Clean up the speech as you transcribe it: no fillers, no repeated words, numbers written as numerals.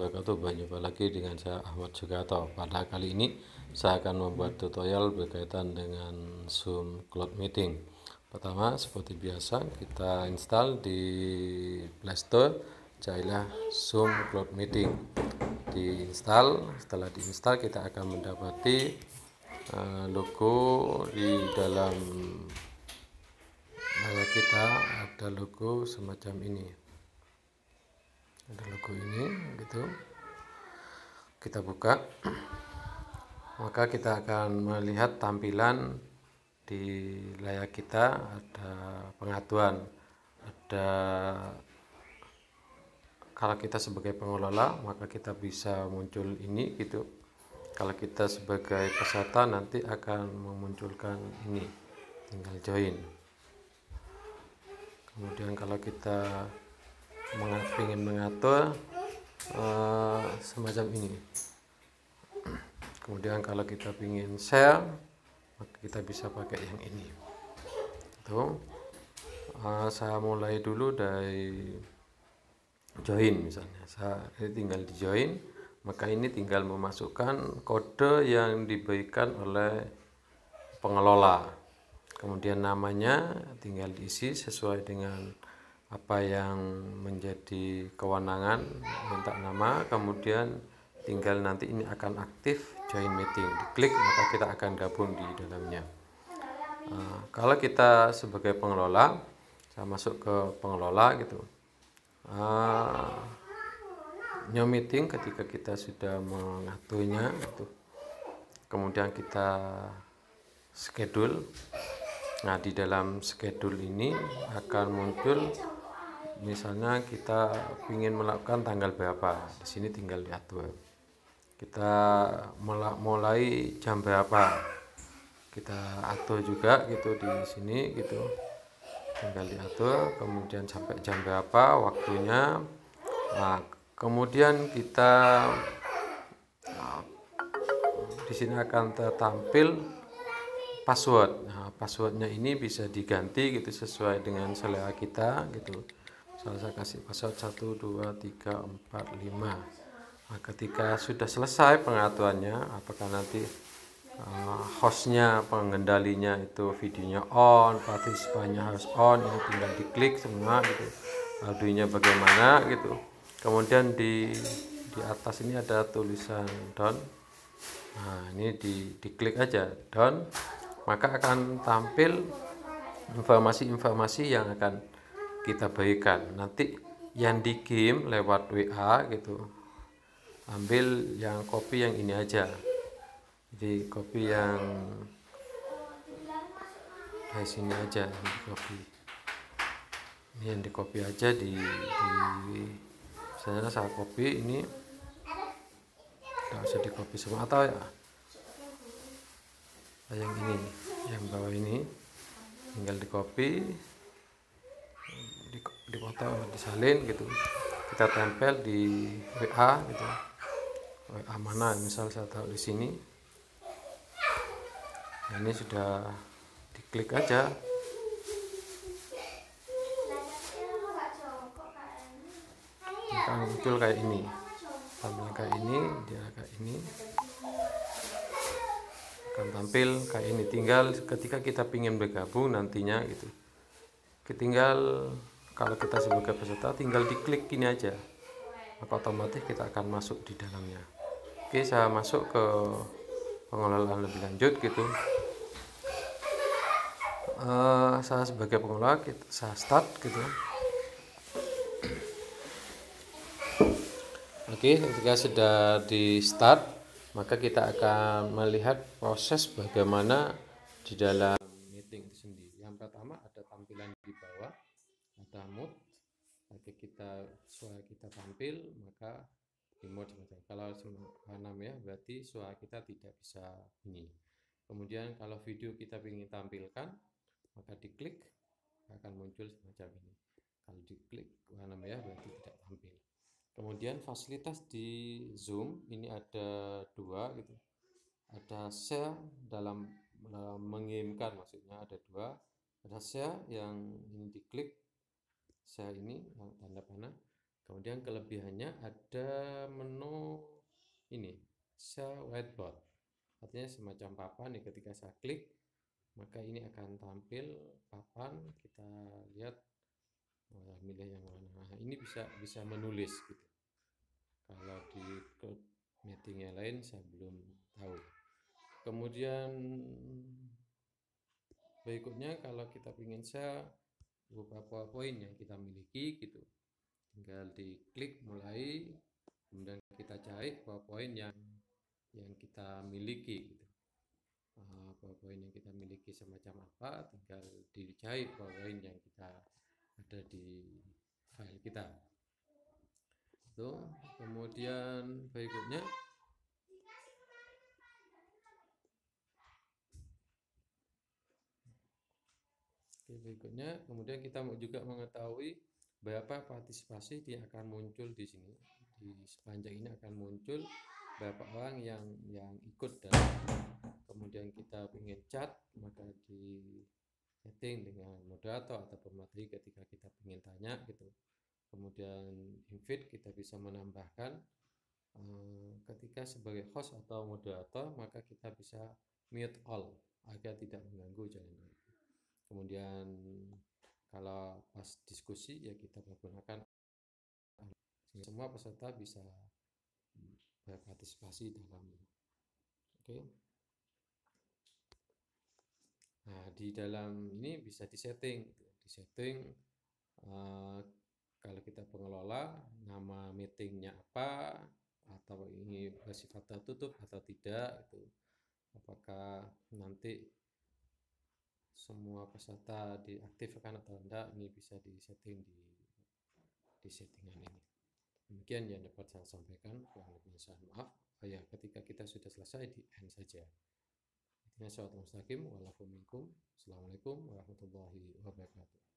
wabarakatuh. Berjumpa lagi dengan saya Ahmad Sugato. Pada kali ini saya akan membuat tutorial berkaitan dengan Zoom Cloud Meeting. Pertama, seperti biasa, kita install di Play Store, carilah Zoom Cloud Meeting. Diinstal, setelah diinstal kita akan mendapati logo di dalam layar kita. Ada logo semacam ini, ada logo ini gitu. Kita buka, maka kita akan melihat tampilan di layar kita. Ada pengaturan, ada kalau kita sebagai pengelola maka kita bisa muncul ini gitu. Kalau kita sebagai peserta nanti akan memunculkan ini, tinggal join. Kemudian kalau kita ingin mengatur semacam ini. Kemudian kalau kita ingin share, maka kita bisa pakai yang ini. Itu saya mulai dulu dari join misalnya. Ini tinggal di join, maka ini tinggal memasukkan kode yang diberikan oleh pengelola. Kemudian namanya tinggal diisi sesuai dengan apa yang menjadi kewenangan, minta nama. Kemudian tinggal nanti ini akan aktif join meeting, diklik maka kita akan gabung di dalamnya. Kalau kita sebagai pengelola, saya masuk ke pengelola gitu. New meeting ketika kita sudah mengaturnya gitu. Kemudian kita schedule. Nah, di dalam schedule ini akan muncul misalnya kita ingin melakukan tanggal berapa. Di sini tinggal diatur. Kita mulai jam berapa. Kita atur juga gitu di sini gitu. Tinggal diatur, kemudian sampai jam berapa waktunya. Nah, kemudian kita di sini akan tertampil password. Nah, passwordnya ini bisa diganti gitu sesuai dengan selera kita gitu. Misalnya saya kasih password 1 2 3 4 5. Nah, ketika sudah selesai pengaturannya, apakah nanti hostnya, pengendalinya itu videonya on, partisipannya harus on, ini tinggal diklik semua gitu. Audionya bagaimana gitu. Kemudian di atas ini ada tulisan done. Nah, ini diklik aja done, maka akan tampil informasi-informasi yang akan kita berikan. Nanti yang dikirim lewat WA gitu, ambil yang copy yang ini aja. Jadi copy yang dari sini aja, di copy. Ini yang di copy aja di misalnya saya copy ini, nggak usah di copy semua, atau ya yang ini, yang bawah ini tinggal di copy, dipoto, disalin gitu. Kita tempel di WA gitu. WA mana, misal saya taruh di sini. Nah, ini sudah diklik aja. Akan muncul kayak ini. Tampil kayak ini, dia kayak ini. Akan tampil kayak ini. Tinggal ketika kita ingin bergabung nantinya gitu. Tinggal kalau kita sebagai peserta tinggal diklik ini aja. Maka otomatis kita akan masuk di dalamnya. Oke, saya masuk ke pengelolaan lebih lanjut gitu. Saya sebagai pengelola, saya start gitu. Oke, ketika sudah di start, maka kita akan melihat proses bagaimana di dalam meeting itu sendiri. Yang pertama ada tampilan di bawah, ada mute. Jika suara kita tampil, maka di mode semacam. Kalau warna merah berarti suara kita tidak bisa bunyi. Kemudian kalau video kita ingin tampilkan, maka diklik akan muncul semacam ini. Kalau diklik warna merah berarti tidak tampil. Kemudian fasilitas di Zoom ini ada dua gitu. Ada share dalam mengirimkan, maksudnya ada dua. Ada share yang ini diklik, share ini yang tanda panah. Kemudian kelebihannya ada menu ini, share whiteboard. Artinya semacam papan nih, ketika saya klik maka ini akan tampil papan, kita lihat milih yang mana. Nah, ini bisa menulis gitu. Kalau di meeting yang lain saya belum tahu. Kemudian berikutnya kalau kita ingin share beberapa poin yang kita miliki gitu, tinggal diklik mulai, kemudian kita cari poin yang kita miliki gitu. Poin yang kita miliki semacam apa, tinggal dicari poin yang kita ada di file kita. Tuh, kemudian berikutnya kemudian kita juga mengetahui berapa partisipasi yang akan muncul di sini. Di sepanjang ini akan muncul berapa orang yang ikut, dan kemudian kita ingin chat, maka di setting dengan moderator atau pemateri ketika kita ingin tanya gitu. Kemudian invite kita bisa menambahkan, ketika sebagai host atau moderator maka kita bisa mute all agar tidak mengganggu jalan. Kemudian kalau pas diskusi ya kita menggunakan sehingga semua peserta bisa berpartisipasi dalam. Oke. Nah, di dalam ini bisa disetting kalau kita pengelola, nama meetingnya apa, atau ini bersifat tertutup atau tidak, itu apakah nanti semua peserta diaktifkan atau tidak, ini bisa disetting di settingan ini. Demikian yang dapat saya sampaikan, kurang lebihnya saya maaf. Ya, ketika kita sudah selesai di end saja. Intinya, Assalamualaikum warahmatullahi wabarakatuh.